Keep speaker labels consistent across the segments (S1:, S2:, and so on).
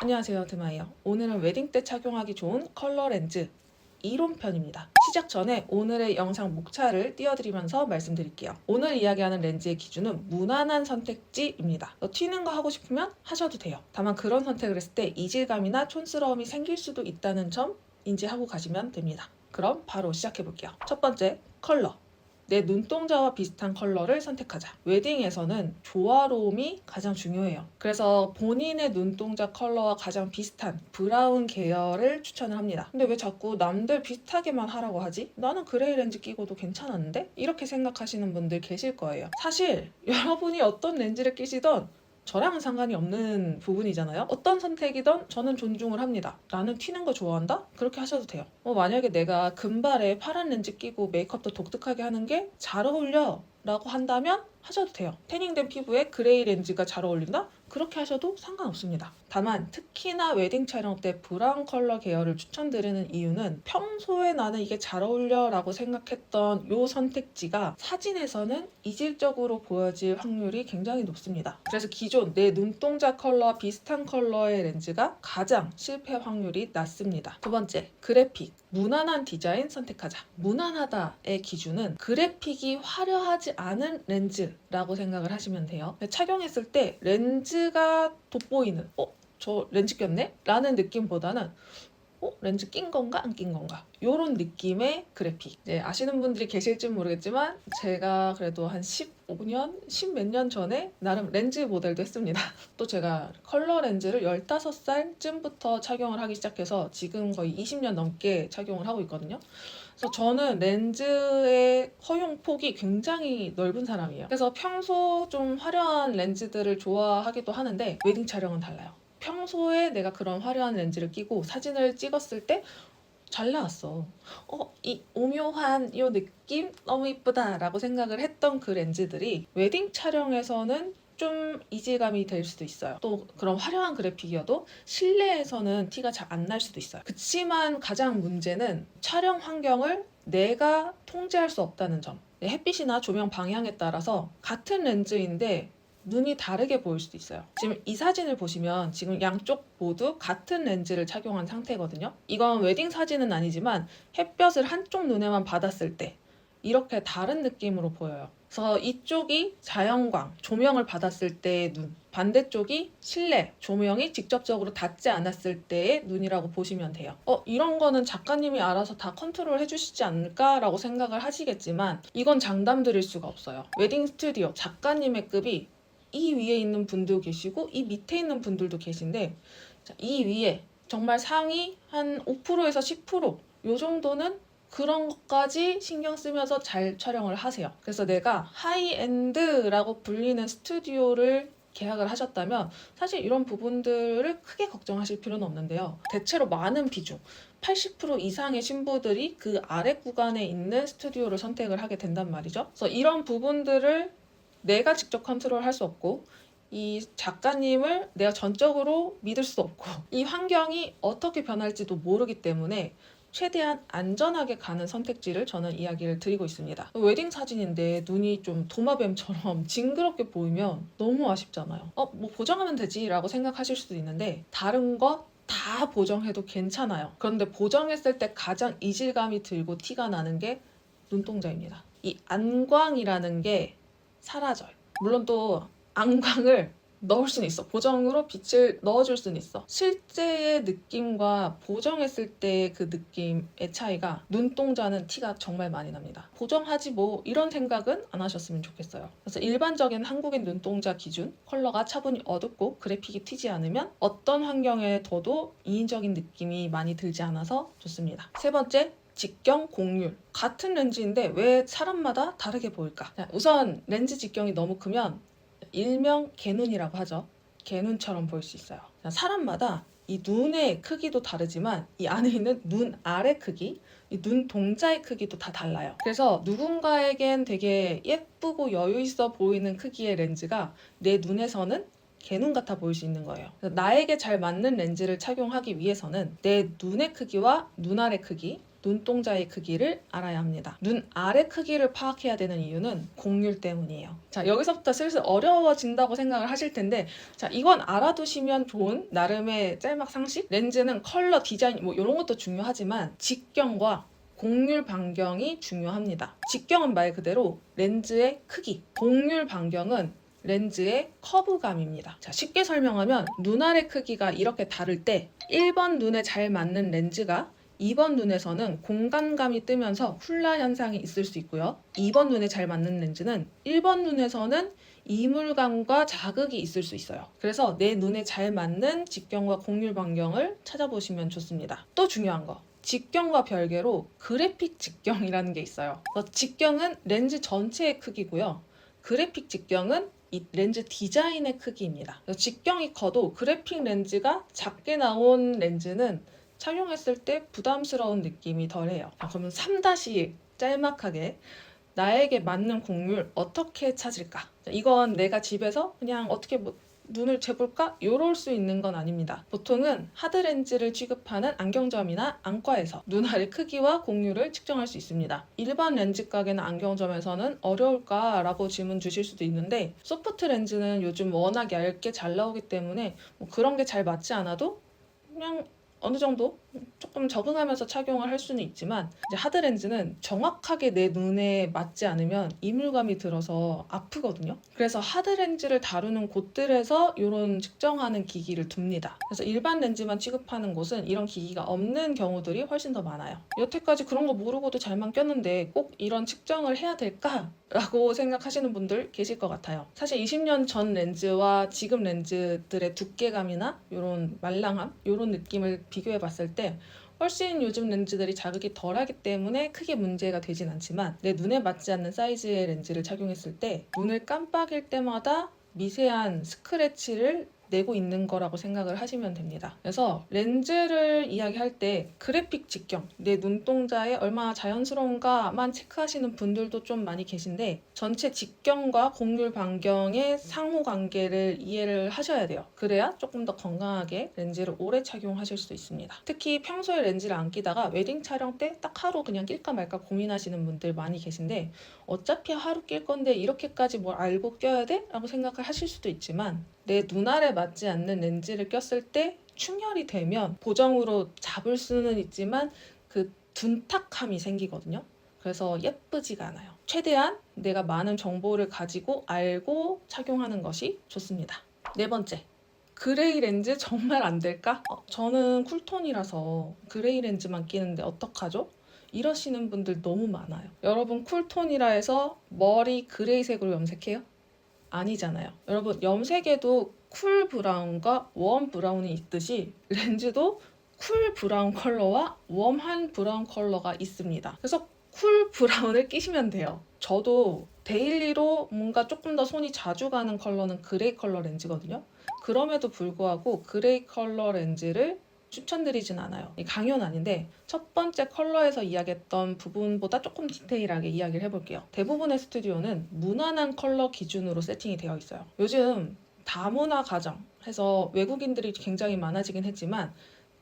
S1: 안녕하세요, 드마이요. 오늘은 웨딩 때 착용하기 좋은 컬러 렌즈 이론편입니다. 시작 전에 오늘의 영상 목차를 띄워드리면서 말씀드릴게요. 오늘 이야기하는 렌즈의 기준은 무난한 선택지입니다. 튀는 거 하고 싶으면 하셔도 돼요. 다만 그런 선택을 했을 때 이질감이나 촌스러움이 생길 수도 있다는 점 인지하고 가시면 됩니다. 그럼 바로 시작해 볼게요. 첫 번째, 컬러. 내 눈동자와 비슷한 컬러를 선택하자. 웨딩에서는 조화로움이 가장 중요해요. 그래서 본인의 눈동자 컬러와 가장 비슷한 브라운 계열을 추천을 합니다. 근데 왜 자꾸 남들 비슷하게만 하라고 하지? 나는 그레이 렌즈 끼고도 괜찮았는데? 이렇게 생각하시는 분들 계실 거예요. 사실 여러분이 어떤 렌즈를 끼시던 저랑은 상관이 없는 부분이잖아요. 어떤 선택이든 저는 존중을 합니다. 나는 튀는 거 좋아한다? 그렇게 하셔도 돼요. 만약에 내가 금발에 파란 렌즈 끼고 메이크업도 독특하게 하는 게 잘 어울려 라고 한다면 하셔도 돼요. 태닝된 피부에 그레이 렌즈가 잘 어울린다? 그렇게 하셔도 상관없습니다. 다만 특히나 웨딩 촬영 때 브라운 컬러 계열을 추천드리는 이유는 평소에 나는 이게 잘 어울려 라고 생각했던 이 선택지가 사진에서는 이질적으로 보여질 확률이 굉장히 높습니다. 그래서 기존 내 눈동자 컬러와 비슷한 컬러의 렌즈가 가장 실패 확률이 낮습니다. 두 번째, 그래픽. 무난한 디자인 선택하자. 무난하다의 기준은 그래픽이 화려하지 않은 렌즈라고 생각을 하시면 돼요. 착용했을 때 렌즈가 돋보이는 저 렌즈 꼈네? 라는 느낌보다는 렌즈 낀 건가 안 낀 건가 이런 느낌의 그래픽. 아시는 분들이 계실지 모르겠지만 제가 그래도 한 15년, 10 몇 년 전에 나름 렌즈 모델도 했습니다. 또 제가 컬러 렌즈를 15살쯤부터 착용을 하기 시작해서 지금 거의 20년 넘게 착용을 하고 있거든요. 그래서 저는 렌즈의 허용 폭이 굉장히 넓은 사람이에요. 그래서 평소 좀 화려한 렌즈들을 좋아하기도 하는데 웨딩 촬영은 달라요. 평소에 내가 그런 화려한 렌즈를 끼고 사진을 찍었을 때 잘 나왔어. 이 오묘한 이 느낌 너무 이쁘다 라고 생각을 했던 그 렌즈들이 웨딩 촬영에서는 좀 이질감이 될 수도 있어요. 또 그런 화려한 그래픽이어도 실내에서는 티가 잘 안 날 수도 있어요. 그치만 가장 문제는 촬영 환경을 내가 통제할 수 없다는 점. 햇빛이나 조명 방향에 따라서 같은 렌즈인데 눈이 다르게 보일 수도 있어요. 지금 이 사진을 보시면 지금 양쪽 모두 같은 렌즈를 착용한 상태거든요. 이건 웨딩 사진은 아니지만 햇볕을 한쪽 눈에만 받았을 때 이렇게 다른 느낌으로 보여요. 그래서 이쪽이 자연광, 조명을 받았을 때의 눈, 반대쪽이 실내, 조명이 직접적으로 닿지 않았을 때의 눈이라고 보시면 돼요. 이런 거는 작가님이 알아서 다 컨트롤 해주시지 않을까라고 생각을 하시겠지만 이건 장담 드릴 수가 없어요. 웨딩 스튜디오 작가님의 급이 이 위에 있는 분도 계시고 이 밑에 있는 분들도 계신데 이 위에 정말 상위 한 5%에서 10%요 정도는 그런 것까지 신경 쓰면서 잘 촬영을 하세요. 그래서 내가 하이엔드라고 불리는 스튜디오를 계약을 하셨다면 사실 이런 부분들을 크게 걱정하실 필요는 없는데요. 대체로 많은 비중 80% 이상의 신부들이 그 아래 구간에 있는 스튜디오를 선택을 하게 된단 말이죠. 그래서 이런 부분들을 내가 직접 컨트롤할 수 없고 이 작가님을 내가 전적으로 믿을 수 없고 이 환경이 어떻게 변할지도 모르기 때문에 최대한 안전하게 가는 선택지를 저는 이야기를 드리고 있습니다. 웨딩 사진인데 눈이 좀 도마뱀처럼 징그럽게 보이면 너무 아쉽잖아요. 뭐 보정하면 되지 라고 생각하실 수도 있는데 다른 거 다 보정해도 괜찮아요. 그런데 보정했을 때 가장 이질감이 들고 티가 나는 게 눈동자입니다. 이 안광이라는 게 사라져요. 물론 또 안광을 넣을 수는 있어. 보정으로 빛을 넣어줄 수는 있어. 실제의 느낌과 보정했을 때의 그 느낌의 차이가 눈동자는 티가 정말 많이 납니다. 보정하지 뭐 이런 생각은 안 하셨으면 좋겠어요. 그래서 일반적인 한국인 눈동자 기준 컬러가 차분히 어둡고 그래픽이 튀지 않으면 어떤 환경에 둬도 인위적인 느낌이 많이 들지 않아서 좋습니다. 세 번째, 직경 공률. 같은 렌즈인데 왜 사람마다 다르게 보일까? 우선 렌즈 직경이 너무 크면 일명 개눈이라고 하죠. 개눈처럼 보일 수 있어요. 사람마다 이 눈의 크기도 다르지만 이 안에 있는 눈 아래 크기, 이 눈동자의 크기도 다 달라요. 그래서 누군가에겐 되게 예쁘고 여유 있어 보이는 크기의 렌즈가 내 눈에서는 개눈 같아 보일 수 있는 거예요. 나에게 잘 맞는 렌즈를 착용하기 위해서는 내 눈의 크기와 눈 아래 크기, 눈동자의 크기를 알아야 합니다. 눈 아래 크기를 파악해야 되는 이유는 곡률 때문이에요. 자, 여기서부터 슬슬 어려워진다고 생각을 하실 텐데, 자, 이건 알아두시면 좋은 나름의 짤막 상식? 렌즈는 컬러, 디자인 뭐 이런 것도 중요하지만 직경과 곡률 반경이 중요합니다. 직경은 말 그대로 렌즈의 크기, 곡률 반경은 렌즈의 커브감입니다. 자, 쉽게 설명하면 눈 아래 크기가 이렇게 다를 때 1번 눈에 잘 맞는 렌즈가 2번 눈에서는 공간감이 뜨면서 훌라 현상이 있을 수 있고요. 2번 눈에 잘 맞는 렌즈는 1번 눈에서는 이물감과 자극이 있을 수 있어요. 그래서 내 눈에 잘 맞는 직경과 곡률 반경을 찾아보시면 좋습니다. 또 중요한 거, 직경과 별개로 그래픽 직경이라는 게 있어요. 직경은 렌즈 전체의 크기고요. 그래픽 직경은 이 렌즈 디자인의 크기입니다. 직경이 커도 그래픽 렌즈가 작게 나온 렌즈는 착용했을 때 부담스러운 느낌이 덜해요. 그러면 3- 짤막하게 나에게 맞는 곡률 어떻게 찾을까? 이건 내가 집에서 그냥 어떻게 눈을 재볼까? 이럴 수 있는 건 아닙니다. 보통은 하드렌즈를 취급하는 안경점이나 안과에서 눈 아래 크기와 곡률을 측정할 수 있습니다. 일반 렌즈 가게나 안경점에서는 어려울까? 라고 질문 주실 수도 있는데, 소프트 렌즈는 요즘 워낙 얇게 잘 나오기 때문에 그런 게 잘 맞지 않아도 그냥 어느 정도 조금 적응하면서 착용을 할 수는 있지만, 이제 하드렌즈는 정확하게 내 눈에 맞지 않으면 이물감이 들어서 아프거든요. 그래서 하드렌즈를 다루는 곳들에서 이런 측정하는 기기를 둡니다. 그래서 일반 렌즈만 취급하는 곳은 이런 기기가 없는 경우들이 훨씬 더 많아요. 여태까지 그런 거 모르고도 잘만 꼈는데 꼭 이런 측정을 해야 될까? 라고 생각하시는 분들 계실 것 같아요. 사실 20년 전 렌즈와 지금 렌즈들의 두께감이나 이런 말랑함, 이런 느낌을 비교해 봤을 때 훨씬 요즘 렌즈들이 자극이 덜하기 때문에 크게 문제가 되진 않지만, 내 눈에 맞지 않는 사이즈의 렌즈를 착용했을 때 눈을 깜빡일 때마다 미세한 스크래치를 내고 있는 거라고 생각을 하시면 됩니다. 그래서 렌즈를 이야기할 때 그래픽 직경, 내 눈동자에 얼마나 자연스러운가만 체크하시는 분들도 좀 많이 계신데, 전체 직경과 곡률 반경의 상호관계를 이해를 하셔야 돼요. 그래야 조금 더 건강하게 렌즈를 오래 착용하실 수 있습니다. 특히 평소에 렌즈를 안 끼다가 웨딩 촬영 때 딱 하루 그냥 낄까 말까 고민하시는 분들 많이 계신데, 어차피 하루 낄 건데 이렇게까지 뭘 알고 껴야 돼? 라고 생각을 하실 수도 있지만, 내 눈알에 맞지 않는 렌즈를 꼈을 때 충혈이 되면 보정으로 잡을 수는 있지만 그 둔탁함이 생기거든요. 그래서 예쁘지가 않아요. 최대한 내가 많은 정보를 가지고 알고 착용하는 것이 좋습니다. 4번째, 그레이 렌즈 정말 안 될까? 저는 쿨톤이라서 그레이 렌즈만 끼는데 어떡하죠? 이러시는 분들 너무 많아요. 여러분, 쿨톤이라 해서 머리 그레이색으로 염색해요? 아니잖아요. 여러분, 염색에도 쿨 브라운과 웜 브라운이 있듯이 렌즈도 쿨 브라운 컬러와 웜한 브라운 컬러가 있습니다. 그래서 쿨 브라운을 끼시면 돼요. 저도 데일리로 뭔가 조금 더 손이 자주 가는 컬러는 그레이 컬러 렌즈거든요. 그럼에도 불구하고 그레이 컬러 렌즈를 추천드리진 않아요. 강요는 아닌데 첫 번째 컬러에서 이야기했던 부분보다 조금 디테일하게 이야기를 해볼게요. 대부분의 스튜디오는 무난한 컬러 기준으로 세팅이 되어 있어요. 요즘 다문화 가정 해서 외국인들이 굉장히 많아지긴 했지만,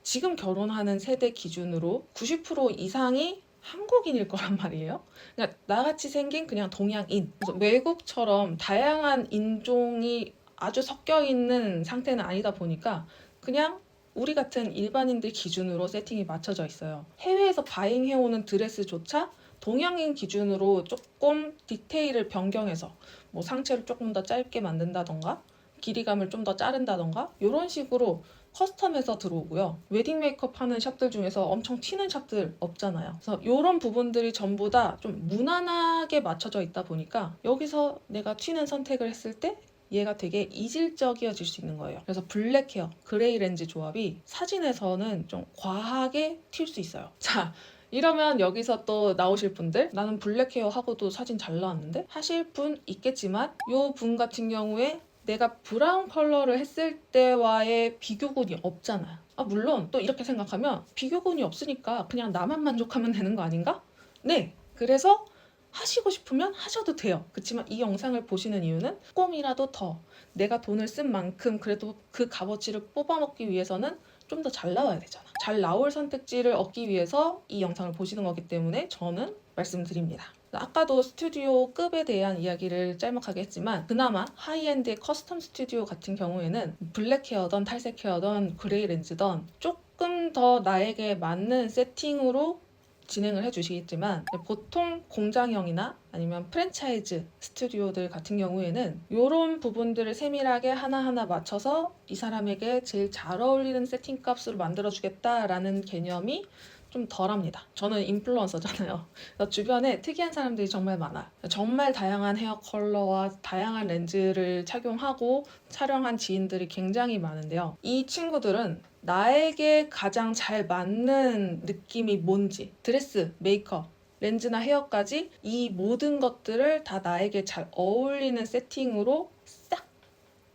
S1: 지금 결혼하는 세대 기준으로 90% 이상이 한국인일 거란 말이에요. 그러니까 나같이 생긴 그냥 동양인. 그래서 외국처럼 다양한 인종이 아주 섞여 있는 상태는 아니다 보니까 그냥 우리 같은 일반인들 기준으로 세팅이 맞춰져 있어요. 해외에서 바잉해오는 드레스조차 동양인 기준으로 조금 디테일을 변경해서 상체를 조금 더 짧게 만든다던가 길이감을 좀 더 자른다던가 이런 식으로 커스텀해서 들어오고요. 웨딩 메이크업 하는 샵들 중에서 엄청 튀는 샵들 없잖아요. 그래서 이런 부분들이 전부 다 좀 무난하게 맞춰져 있다 보니까 여기서 내가 튀는 선택을 했을 때 얘가 되게 이질적이어질 수 있는 거예요. 그래서 블랙 헤어, 그레이 렌즈 조합이 사진에서는 좀 과하게 튈 수 있어요. 자, 이러면 여기서 또 나오실 분들, 나는 블랙 헤어 하고도 사진 잘 나왔는데 하실 분 있겠지만, 요 분 같은 경우에 내가 브라운 컬러를 했을 때와의 비교군이 없잖아요. 물론 또 이렇게 생각하면 비교군이 없으니까 그냥 나만 만족하면 되는 거 아닌가? 네, 그래서 하시고 싶으면 하셔도 돼요. 그렇지만 이 영상을 보시는 이유는 조금이라도 더 내가 돈을 쓴 만큼 그래도 그 값어치를 뽑아먹기 위해서는 좀 더 잘 나와야 되잖아. 잘 나올 선택지를 얻기 위해서 이 영상을 보시는 거기 때문에 저는 말씀드립니다. 아까도 스튜디오급에 대한 이야기를 짤막하게 했지만 그나마 하이엔드의 커스텀 스튜디오 같은 경우에는 블랙 헤어던 탈색 헤어던 그레이 렌즈던 조금 더 나에게 맞는 세팅으로 진행을 해주시겠지만 보통 공장형이나 아니면 프랜차이즈 스튜디오들 같은 경우에는 이런 부분들을 세밀하게 하나하나 맞춰서 이 사람에게 제일 잘 어울리는 세팅 값으로 만들어주겠다라는 개념이 좀 덜합니다. 저는 인플루언서잖아요. 주변에 특이한 사람들이 정말 많아. 정말 다양한 헤어 컬러와 다양한 렌즈를 착용하고 촬영한 지인들이 굉장히 많은데요. 이 친구들은 나에게 가장 잘 맞는 느낌이 뭔지, 드레스, 메이크업, 렌즈나 헤어까지 이 모든 것들을 다 나에게 잘 어울리는 세팅으로 싹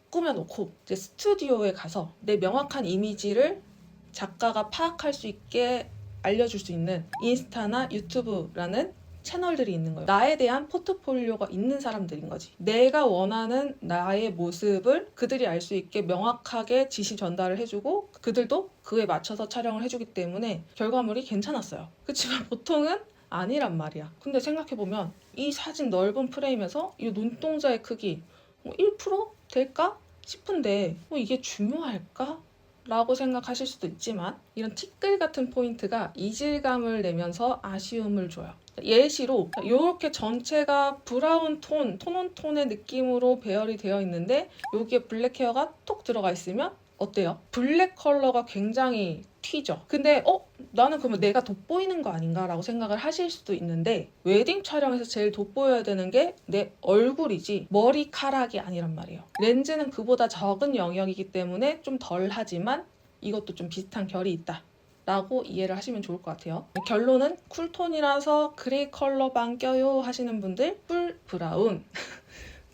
S1: 꾸며놓고 이제 스튜디오에 가서 내 명확한 이미지를 작가가 파악할 수 있게 알려줄 수 있는 인스타나 유튜브라는 채널들이 있는 거예요. 나에 대한 포트폴리오가 있는 사람들인 거지. 내가 원하는 나의 모습을 그들이 알 수 있게 명확하게 지시 전달을 해주고 그들도 그에 맞춰서 촬영을 해주기 때문에 결과물이 괜찮았어요. 그렇지만 보통은 아니란 말이야. 근데 생각해보면 이 사진 넓은 프레임에서 이 눈동자의 크기 1% 될까 싶은데 이게 중요할까? 라고 생각하실 수도 있지만 이런 티끌 같은 포인트가 이질감을 내면서 아쉬움을 줘요. 예시로 이렇게 전체가 브라운 톤, 톤온톤의 느낌으로 배열이 되어 있는데 여기에 블랙 헤어가 톡 들어가 있으면 어때요? 블랙 컬러가 굉장히 튀죠. 근데 나는 그러면 내가 돋보이는 거 아닌가 라고 생각을 하실 수도 있는데 웨딩 촬영에서 제일 돋보여야 되는 게 내 얼굴이지 머리카락이 아니란 말이에요. 렌즈는 그보다 적은 영역이기 때문에 좀 덜 하지만 이것도 좀 비슷한 결이 있다 라고 이해를 하시면 좋을 것 같아요. 결론은 쿨톤이라서 그레이 컬러만 껴요 하시는 분들 쿨 브라운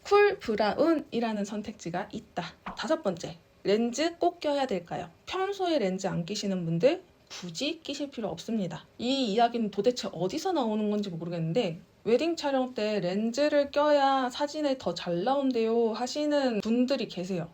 S1: 쿨 브라운이라는 선택지가 있다. 5번째, 렌즈 꼭 껴야 될까요? 평소에 렌즈 안 끼시는 분들 굳이 끼실 필요 없습니다. 이 이야기는 도대체 어디서 나오는 건지 모르겠는데 웨딩 촬영 때 렌즈를 껴야 사진에 더 잘 나온대요 하시는 분들이 계세요.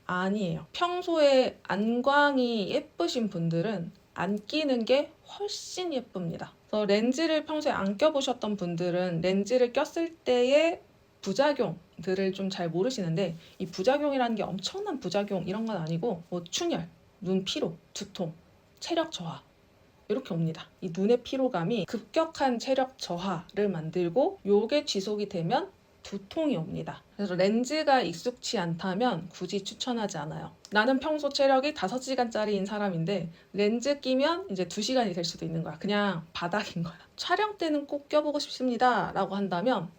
S1: 아니에요. 평소에 안광이 예쁘신 분들은 안 끼는 게 훨씬 예쁩니다. 그래서 렌즈를 평소에 안 껴보셨던 분들은 렌즈를 꼈을 때의 부작용들을 좀 잘 모르시는데 이 부작용이라는 게 엄청난 부작용 이런 건 아니고 충혈, 눈 피로, 두통, 체력 저하 이렇게 옵니다. 이 눈의 피로감이 급격한 체력 저하를 만들고 요게 지속이 되면 두통이 옵니다. 그래서 렌즈가 익숙치 않다면 굳이 추천하지 않아요. 나는 평소 체력이 5시간짜리인 사람인데 렌즈 끼면 이제 2시간이 될 수도 있는 거야. 그냥 바닥인 거야. 촬영 때는 꼭 껴보고 싶습니다 라고 한다면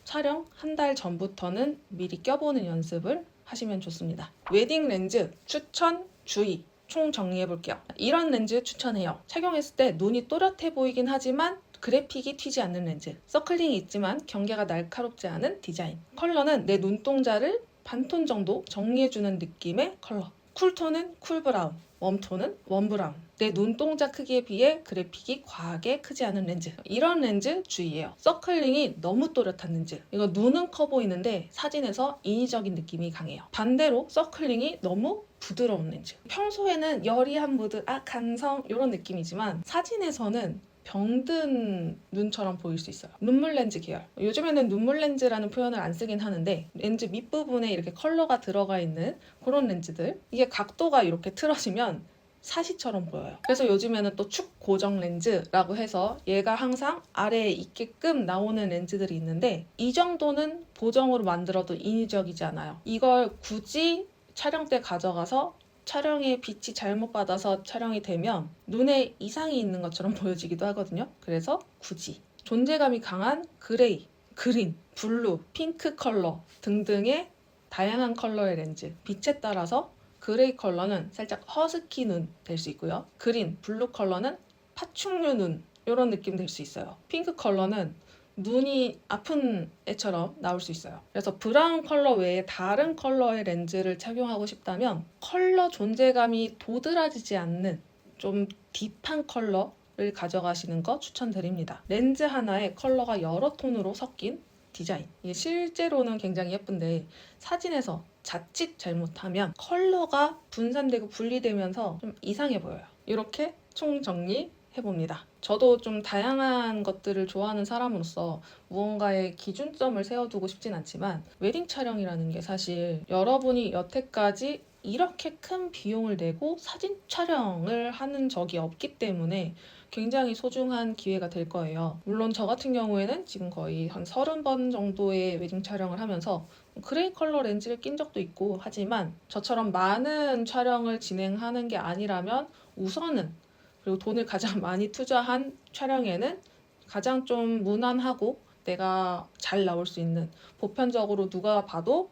S1: 촬영 한 달 전부터는 미리 껴보는 연습을 하시면 좋습니다. 웨딩 렌즈 추천 주의 총 정리해 볼게요. 이런 렌즈 추천해요. 착용했을 때 눈이 또렷해 보이긴 하지만 그래픽이 튀지 않는 렌즈, 서클링이 있지만 경계가 날카롭지 않은 디자인, 컬러는 내 눈동자를 반톤 정도 정리해주는 느낌의 컬러, 쿨톤은 쿨브라운, 웜톤은 웜브라운, 내 눈동자 크기에 비해 그래픽이 과하게 크지 않은 렌즈. 이런 렌즈 주의해요. 서클링이 너무 또렷한 렌즈. 이거 눈은 커 보이는데 사진에서 인위적인 느낌이 강해요. 반대로 서클링이 너무 부드러운 렌즈. 평소에는 여리한 무드, 감성 이런 느낌이지만 사진에서는 병든 눈처럼 보일 수 있어요. 눈물 렌즈 계열. 요즘에는 눈물 렌즈라는 표현을 안 쓰긴 하는데 렌즈 밑부분에 이렇게 컬러가 들어가 있는 그런 렌즈들. 이게 각도가 이렇게 틀어지면 사시처럼 보여요. 그래서 요즘에는 또 축 고정 렌즈라고 해서 얘가 항상 아래에 있게끔 나오는 렌즈들이 있는데 이 정도는 보정으로 만들어도 인위적이지 않아요. 이걸 굳이 촬영 때 가져가서 촬영에 빛이 잘못 받아서 촬영이 되면 눈에 이상이 있는 것처럼 보여지기도 하거든요. 그래서 굳이 존재감이 강한 그레이, 그린, 블루, 핑크 컬러 등등의 다양한 컬러의 렌즈, 빛에 따라서 그레이 컬러는 살짝 허스키 눈 될 수 있고요. 그린, 블루 컬러는 파충류 눈 이런 느낌 될 수 있어요. 핑크 컬러는 눈이 아픈 애처럼 나올 수 있어요. 그래서 브라운 컬러 외에 다른 컬러의 렌즈를 착용하고 싶다면 컬러 존재감이 도드라지지 않는 좀 딥한 컬러를 가져가시는 거 추천드립니다. 렌즈 하나에 컬러가 여러 톤으로 섞인 디자인. 이게 실제로는 굉장히 예쁜데 사진에서 자칫 잘못하면 컬러가 분산되고 분리되면서 좀 이상해 보여요. 이렇게 총정리 해봅니다. 저도 좀 다양한 것들을 좋아하는 사람으로서 무언가의 기준점을 세워두고 싶진 않지만 웨딩 촬영이라는 게 사실 여러분이 여태까지 이렇게 큰 비용을 내고 사진 촬영을 하는 적이 없기 때문에 굉장히 소중한 기회가 될 거예요. 물론 저 같은 경우에는 지금 거의 한 30번 정도의 웨딩 촬영을 하면서 그레이 컬러 렌즈를 낀 적도 있고 하지만 저처럼 많은 촬영을 진행하는 게 아니라면 우선은 그리고 돈을 가장 많이 투자한 촬영에는 가장 좀 무난하고 내가 잘 나올 수 있는 보편적으로 누가 봐도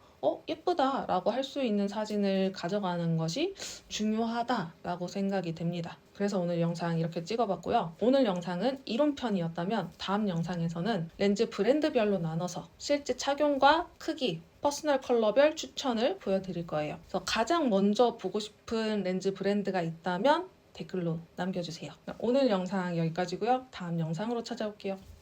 S1: 예쁘다 라고 할 수 있는 사진을 가져가는 것이 중요하다라고 생각이 됩니다. 그래서 오늘 영상 이렇게 찍어봤고요. 오늘 영상은 이론편이었다면 다음 영상에서는 렌즈 브랜드별로 나눠서 실제 착용과 크기, 퍼스널 컬러별 추천을 보여드릴 거예요. 그래서 가장 먼저 보고 싶은 렌즈 브랜드가 있다면 댓글로 남겨주세요. 오늘 영상 여기까지고요. 다음 영상으로 찾아올게요.